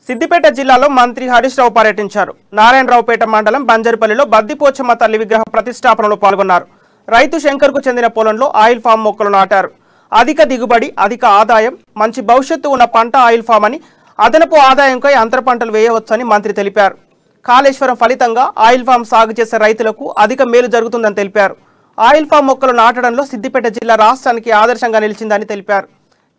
సిద్దిపేట జిల్లాలో మంత్రి హరీష్ రావు పర్యటించారు. నారాయణరావుపేట మండలం బంజర్పల్లిలో బద్దిపోచమ్మ తల్లి విగ్రహ ప్రతిష్టాపనలో పాల్గొన్నారు. రైతు శంకర్కు చెందిన పొలంలో ఆయిల్ ఫామ్ మొక్కలు నాటారు. అధిక దిగుబడి, అధిక ఆదాయం, మంచి భవిష్యత్తు ఉన్న పంట ఆయిల్ ఫామ్ అని, అదనపు ఆదాయంకై అంతర పంటలు వేయవచ్చని మంత్రి తెలిపారు. కాళేశ్వరం ఫలితంగా ఆయిల్ ఫామ్ సాగు చేసే రైతులకు అధిక మేలు జరుగుతుందని తెలిపారు. ఆయిల్ ఫామ్ మొక్కలు నాటడంలో సిద్దిపేట జిల్లా రాష్ట్రానికి ఆదర్శంగా నిలిచిందని తెలిపారు.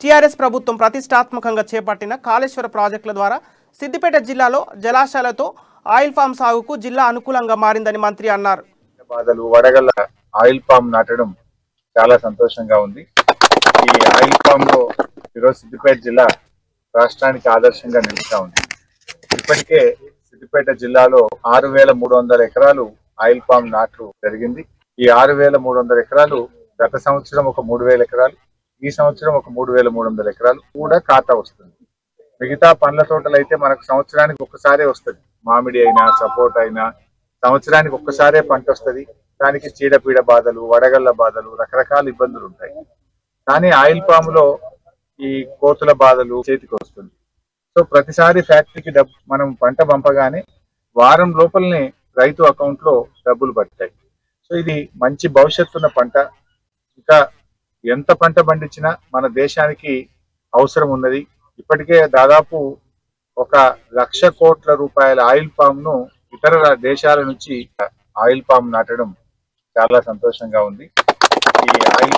టీఆర్ఎస్ ప్రభుత్వం ప్రతిష్టాత్మకంగా చేపట్టిన కాళేశ్వర ప్రాజెక్టుల ద్వారా సిద్దిపేట జిల్లాలో జలాశయాలతో ఆయిల్ ఫామ్ సాగుకు జిల్లా అనుకూలంగా మారిందని మంత్రి అన్నారు. వడగళ్ల ఆయిల్ ఫామ్ నాటడం చాలా సంతోషంగా ఉంది. ఈ ఆయిల్ ఫామ్ లో ఈరోజు సిద్దిపేట జిల్లా రాష్ట్రానికి ఆదర్శంగా నిలుస్తా ఉంది. ఇప్పటికే సిద్దిపేట జిల్లాలో 6,300 ఎకరాలు ఆయిల్ ఫామ్ నాటు జరిగింది. ఈ 6,300 ఎకరాలు గత సంవత్సరం ఒక 3,000 ఎకరాలు, ఈ సంవత్సరం ఒక 3,300 ఎకరాలు కూడా ఖాతా వస్తుంది. మిగతా పండ్ల తోటలు అయితే మనకు సంవత్సరానికి ఒక్కసారే వస్తుంది. మామిడి అయినా, సపోటా అయినా సంవత్సరానికి ఒక్కసారే పంట వస్తుంది. దానికి చీడపీడ బాధలు, వడగళ్ల బాధలు, రకరకాల ఇబ్బందులు ఉంటాయి. కానీ ఆయిల్ పామ్ లో ఈ కోతుల బాధలు చేతికి వస్తుంది. సో ప్రతిసారి ఫ్యాక్టరీకి మనం పంట పంపగానే వారం లోపలనే రైతు అకౌంట్ లో డబ్బులు పడతాయి. సో ఇది మంచి భవిష్యత్తున్న పంట. ఇంకా ఎంత పంట పండించినా మన దేశానికి అవసరం ఉన్నది. ఇప్పటికే దాదాపు 1,00,000 కోట్ల రూపాయల ఆయిల్ పామ్ ను ఇతర దేశాల నుంచి ఆయిల్ పామ్ నాటడం చాలా సంతోషంగా ఉంది. ఈ ఆయిల్